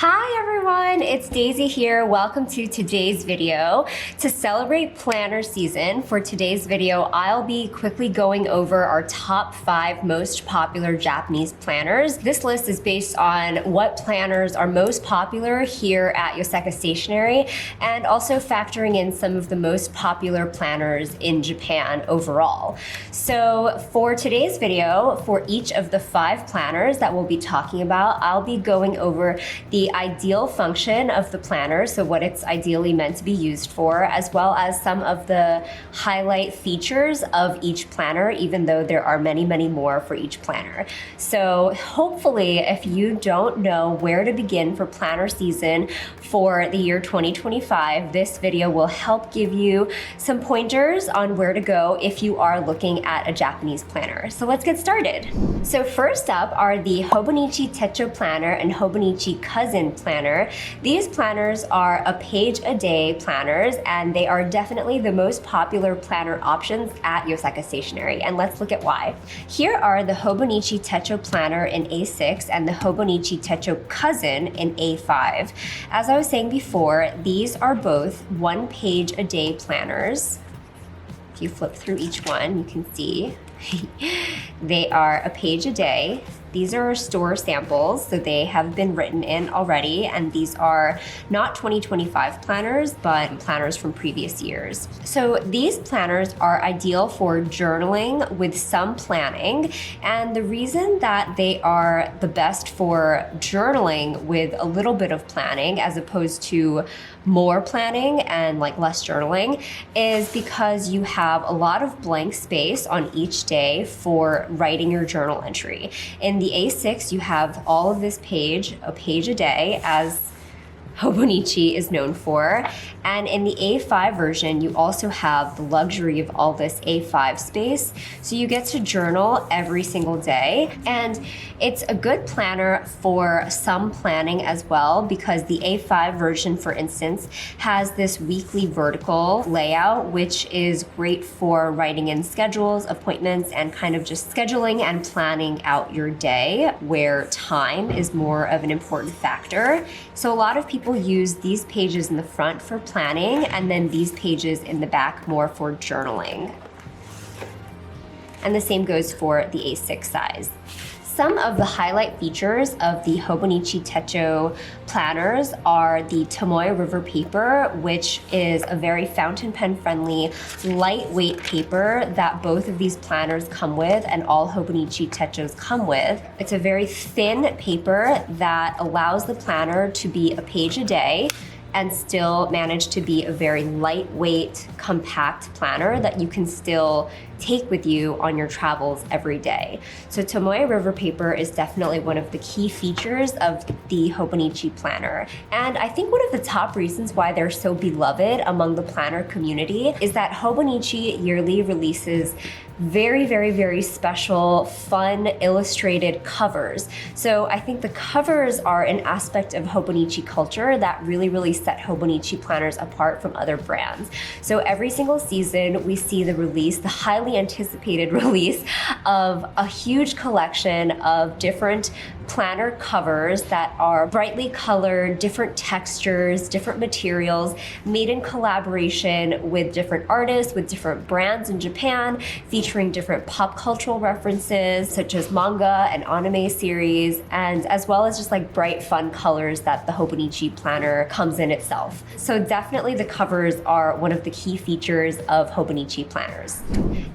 Hi everyone, it's Daisy here. Welcome to today's video. To celebrate planner season, for today's video, I'll be quickly going over our top 5 most popular Japanese planners. This list is based on what planners are most popular here at Yoseka Stationery and also factoring in some of the most popular planners in Japan overall. So for today's video, for each of the 5 planners that we'll be talking about, I'll be going over the ideal function of the planner, so what it's ideally meant to be used for, as well as some of the highlight features of each planner, even though there are many, many more for each planner. So hopefully, if you don't know where to begin for planner season for the year 2025, this video will help give you some pointers on where to go if you are looking at a Japanese planner. So let's get started. So first up are the Hobonichi Techo planner and Hobonichi Cousin planner. These planners are a page-a-day planners, and they are definitely the most popular planner options at Yoseka Stationery, and let's look at why. Here are the Hobonichi Techo planner in A6 and the Hobonichi Techo Cousin in A5. As I was saying before, these are both one-page-a-day planners. If you flip through each one, you can see they are a page a day. These are store samples, so they have been written in already, and these are not 2025 planners, but planners from previous years. So these planners are ideal for journaling with some planning, and the reason that they are the best for journaling with a little bit of planning as opposed to more planning and like less journaling is because you have a lot of blank space on each day for writing your journal entry. In the A6, you have all of this page, a page a day, as Hobonichi is known for. And in the A5 version, you also have the luxury of all this A5 space. So you get to journal every single day. And it's a good planner for some planning as well, because the A5 version, for instance, has this weekly vertical layout, which is great for writing in schedules, appointments, and kind of just scheduling and planning out your day where time is more of an important factor. So a lot of people use these pages in the front for planning and then these pages in the back more for journaling. And the same goes for the A6 size. Some of the highlight features of the Hobonichi Techo planners are the Tomoe River paper, which is a very fountain pen friendly, lightweight paper that both of these planners come with and all Hobonichi Techos come with. It's a very thin paper that allows the planner to be a page a day and still manage to be a very lightweight, compact planner that you can still take with you on your travels every day. So Tomoe River paper is definitely one of the key features of the Hobonichi planner. And I think one of the top reasons why they're so beloved among the planner community is that Hobonichi yearly releases very, very, very special, fun, illustrated covers. So I think the covers are an aspect of Hobonichi culture that really, really set Hobonichi planners apart from other brands. So every single season, we see the release, the highly anticipated release of a huge collection of different planner covers that are brightly colored, different textures, different materials, made in collaboration with different artists, with different brands in Japan, featuring different pop cultural references such as manga and anime series, and as well as just like bright, fun colors that the Hobonichi planner comes in itself. So definitely the covers are one of the key features of Hobonichi planners.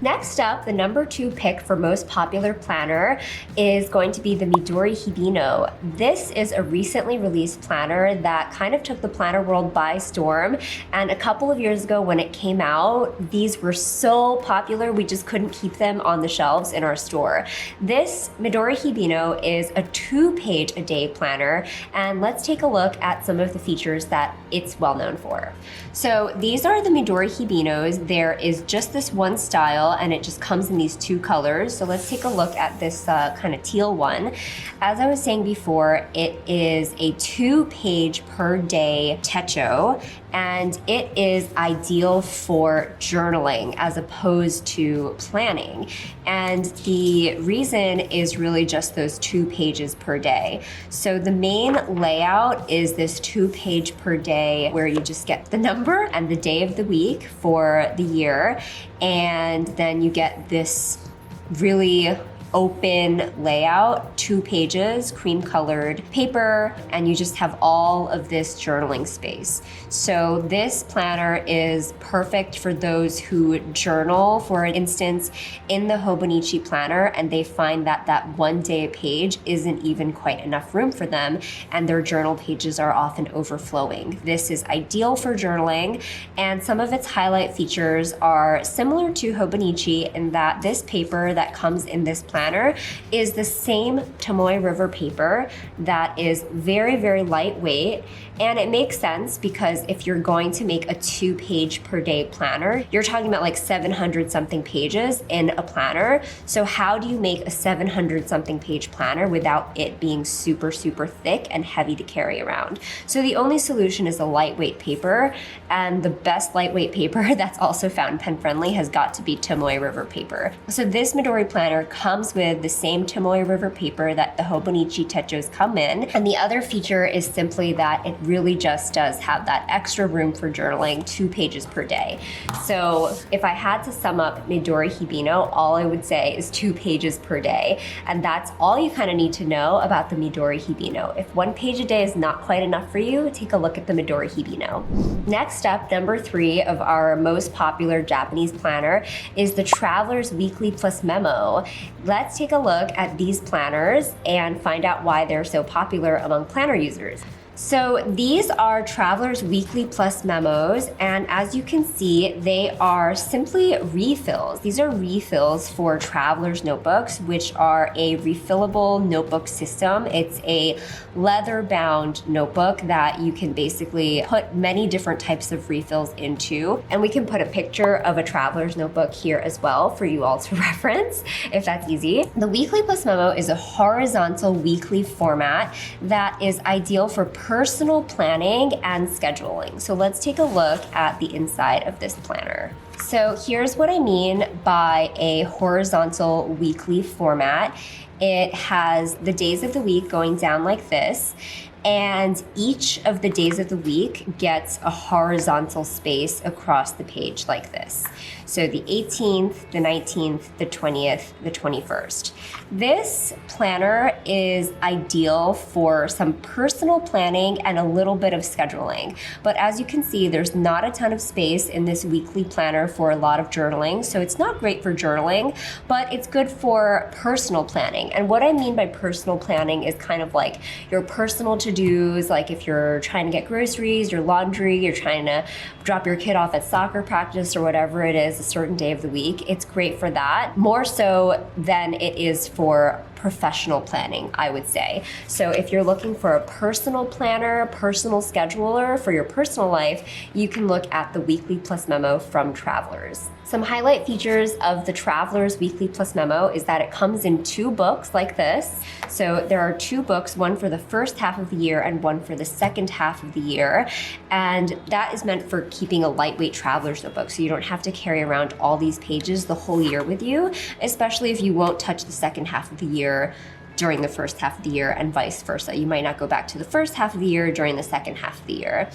Next up, the number 2 pick for most popular planner is going to be the Midori Hibino. This is a recently released planner that kind of took the planner world by storm. And a couple of years ago when it came out, these were so popular, we just couldn't keep them on the shelves in our store. This Midori Hibino is a 2-page-a-day planner. And let's take a look at some of the features that it's well known for. So these are the Midori Hibinos. There is just this one style and it just comes in these 2 colors. So let's take a look at this kind of teal one. As as I was saying before, it is a 2-page per day techo, and it is ideal for journaling as opposed to planning. And the reason is really just those 2 pages per day. So the main layout is this 2-page per day where you just get the number and the day of the week for the year. And then you get this really open layout, 2 pages, cream colored paper, and you just have all of this journaling space. So this planner is perfect for those who journal, for instance, in the Hobonichi planner, and they find that that 1 day a page isn't even quite enough room for them, and their journal pages are often overflowing. This is ideal for journaling, and some of its highlight features are similar to Hobonichi in that this paper that comes in this planner is the same Tomoe River paper that is very, very lightweight. And it makes sense because if you're going to make a 2-page per day planner, you're talking about like 700 something pages in a planner. So how do you make a 700 something page planner without it being super, super thick and heavy to carry around? So the only solution is a lightweight paper, and the best lightweight paper that's also fountain pen friendly has got to be Tomoe River paper. So this Midori planner comes with the same Tomoe River paper that the Hobonichi Techos come in. And the other feature is simply that it really just does have that extra room for journaling, 2 pages per day. So if I had to sum up Midori Hibino, all I would say is 2 pages per day. And that's all you kind of need to know about the Midori Hibino. If 1 page a day is not quite enough for you, take a look at the Midori Hibino. Next up, number 3 of our most popular Japanese planner is the Traveler's Weekly Plus Memo. Let's take a look at these planners and find out why they're so popular among planner users. So these are Traveler's Weekly Plus memos, and as you can see, they are simply refills. These are refills for Traveler's notebooks, which are a refillable notebook system. It's a leather-bound notebook that you can basically put many different types of refills into, and we can put a picture of a Traveler's notebook here as well for you all to reference, if that's easy. The Weekly Plus memo is a horizontal weekly format that is ideal for personal planning and scheduling. So let's take a look at the inside of this planner. So here's what I mean by a horizontal weekly format. It has the days of the week going down like this, and each of the days of the week gets a horizontal space across the page like this. So the 18th, the 19th, the 20th, the 21st. This planner is ideal for some personal planning and a little bit of scheduling. But as you can see, there's not a ton of space in this weekly planner for a lot of journaling. So it's not great for journaling, but it's good for personal planning. And what I mean by personal planning is kind of like your personal to-dos, like if you're trying to get groceries, your laundry, you're trying to drop your kid off at soccer practice or whatever it is, a certain day of the week. It's great for that, more so than it is for professional planning, I would say. So if you're looking for a personal planner, personal scheduler for your personal life, you can look at the Weekly Plus Memo from Travelers. Some highlight features of the Traveler's Weekly Plus Memo is that it comes in 2 books like this. So there are 2 books, one for the first half of the year and one for the second half of the year. And that is meant for keeping a lightweight traveler's notebook, so you don't have to carry around all these pages the whole year with you, especially if you won't touch the second half of the year during the first half of the year and vice versa. You might not go back to the first half of the year during the second half of the year.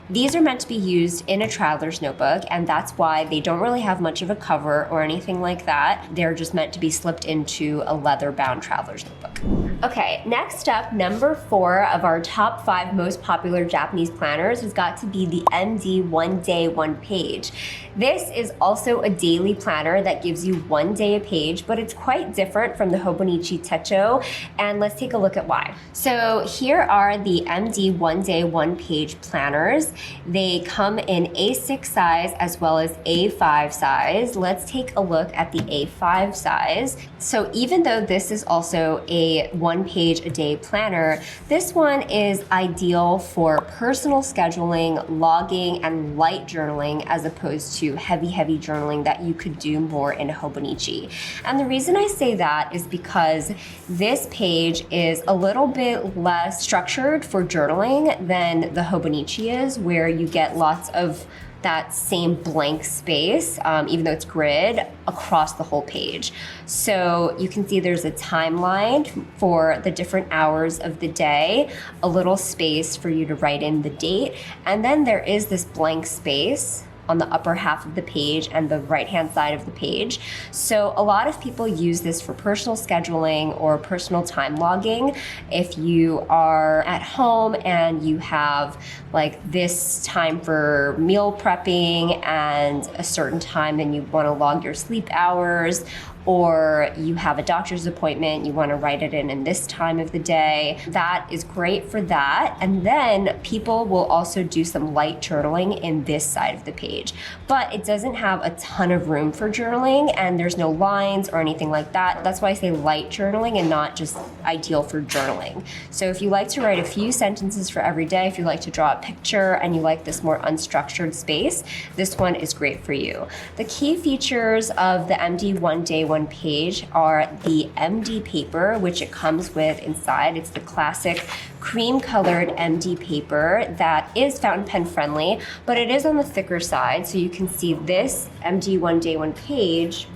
These are meant to be used in a traveler's notebook, and that's why they don't really have much of a cover or anything like that. They're just meant to be slipped into a leather-bound traveler's notebook. Okay, next up, number 4 of our top 5 most popular Japanese planners has got to be the MD 1 Day 1 Page. This is also a daily planner that gives you 1 day a page, but it's quite different from the Hobonichi Techo, and let's take a look at why. So here are the MD 1 Day 1 Page planners. They come in A6 size as well as A5 size. Let's take a look at the A5 size. So even though this is also a 1 one-page-a-day planner. This one is ideal for personal scheduling, logging, and light journaling as opposed to heavy journaling that you could do more in Hobonichi. And the reason I say that is because this page is a little bit less structured for journaling than the Hobonichi is, where you get lots of that same blank space, even though it's grid, across the whole page. So you can see there's a timeline for the different hours of the day, a little space for you to write in the date, and then there is this blank space on the upper half of the page and the right-hand side of the page. So a lot of people use this for personal scheduling or personal time logging. If you are at home and you have like this time for meal prepping and a certain time, then you want to log your sleep hours, or you have a doctor's appointment, you want to write it in this time of the day. That is great for that. And then people will also do some light journaling in this side of the page. But it doesn't have a ton of room for journaling, and there's no lines or anything like that. That's why I say light journaling and not just ideal for journaling. So if you like to write a few sentences for every day, if you like to draw a picture and you like this more unstructured space, this one is great for you. The key features of the MD One Day One page are the MD paper, which it comes with inside. It's the classic cream colored MD paper that is fountain pen friendly, but it is on the thicker side. So you can see this MD One Day One page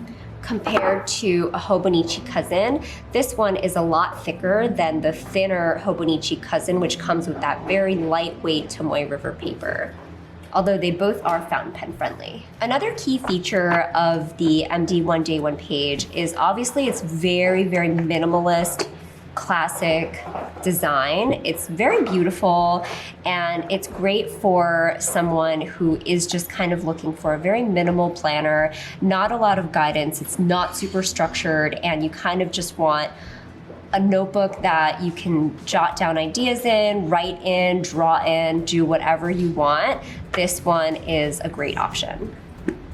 compared to a Hobonichi cousin. This one is a lot thicker than the thinner Hobonichi cousin, which comes with that very lightweight Tomoe River paper, although they both are fountain pen friendly. Another key feature of the MD One Day One page is obviously it's very minimalist, classic design. It's very beautiful, and it's great for someone who is just kind of looking for a very minimal planner, not a lot of guidance, it's not super structured, and you kind of just want a notebook that you can jot down ideas in, write in, draw in, do whatever you want. This one is a great option.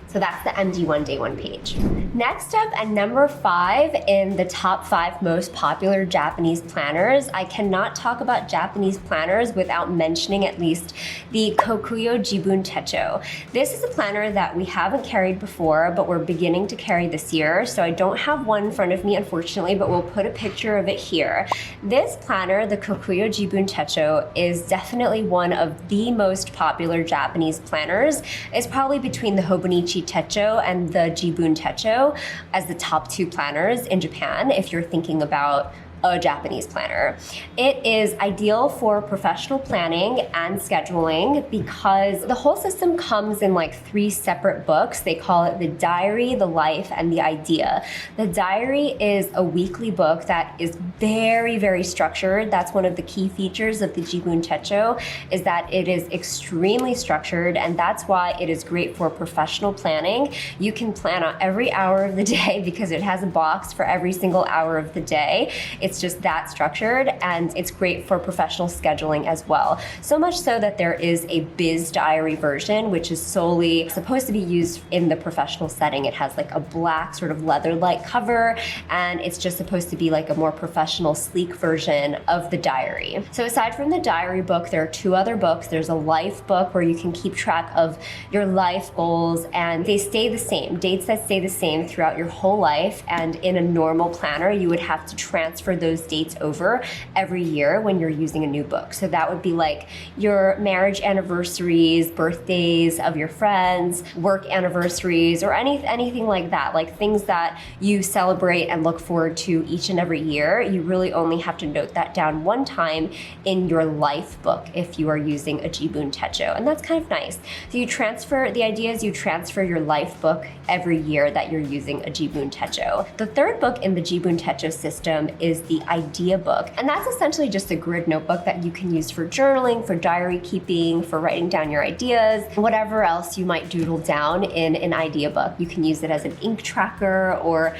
So that's the MD One Day One page. Next up, at number 5 in the top 5 most popular Japanese planners, I cannot talk about Japanese planners without mentioning at least the Kokuyo Jibun Techo. This is a planner that we haven't carried before, but we're beginning to carry this year. So I don't have one in front of me, unfortunately, but we'll put a picture of it here. This planner, the Kokuyo Jibun Techo, is definitely one of the most popular Japanese planners. It's probably between the Hobonichi Techo and the Jibun Techo as the top 2 planners in Japan if you're thinking about a Japanese planner. It is ideal for professional planning and scheduling because the whole system comes in like 3 separate books. They call it the diary, the life, and the idea. The diary is a weekly book that is very structured. That's one of the key features of the Jibun Techo, is that it is extremely structured, and that's why it is great for professional planning. You can plan out every hour of the day because it has a box for every single hour of the day. It's just that structured, and it's great for professional scheduling as well. So much so that there is a biz diary version, which is solely supposed to be used in the professional setting. It has like a black sort of leather-like cover, and it's just supposed to be like a more professional, sleek version of the diary. So aside from the diary book, there are 2 other books. There's a life book where you can keep track of your life goals, and they stay the same, dates that stay the same throughout your whole life. And in a normal planner, you would have to transfer those dates over every year when you're using a new book. So that would be like your marriage anniversaries, birthdays of your friends, work anniversaries, or anything like that, like things that you celebrate and look forward to each and every year. You really only have to note that down one time in your life book if you are using a Jibun Techo, and that's kind of nice. So you transfer, the idea is you transfer your life book every year that you're using a Jibun Techo. The 3rd book in the Jibun Techo system is the idea book, and that's essentially just a grid notebook that you can use for journaling, for diary keeping, for writing down your ideas, whatever else you might doodle down in an idea book. You can use it as an ink tracker or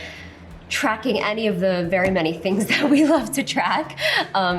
tracking any of the very many things that we love to track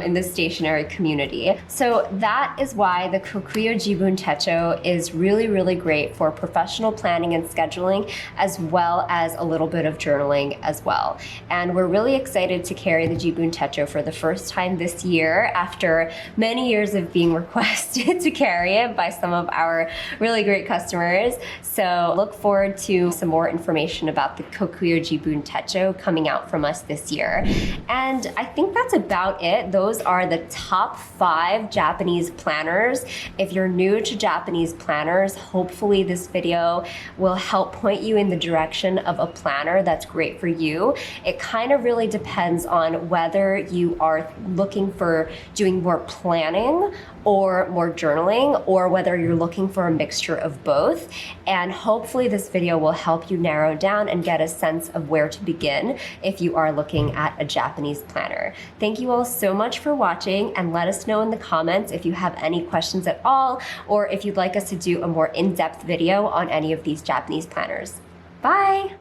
in the stationery community. So that is why the Kokuyo Jibun Techo is really, really great for professional planning and scheduling, as well as a little bit of journaling as well. And we're really excited to carry the Jibun Techo for the first time this year after many years of being requested to carry it by some of our really great customers. So look forward to some more information about the Kokuyo Jibun Techo coming out from us this year. And I think that's about it. Those are the top 5 Japanese planners. If you're new to Japanese planners, hopefully this video will help point you in the direction of a planner that's great for you. It kind of really depends on whether you are looking for doing more planning or more journaling, or whether you're looking for a mixture of both. And hopefully this video will help you narrow down and get a sense of where to begin if you are looking at a Japanese planner. Thank you all so much for watching, and let us know in the comments if you have any questions at all, or if you'd like us to do a more in-depth video on any of these Japanese planners. Bye!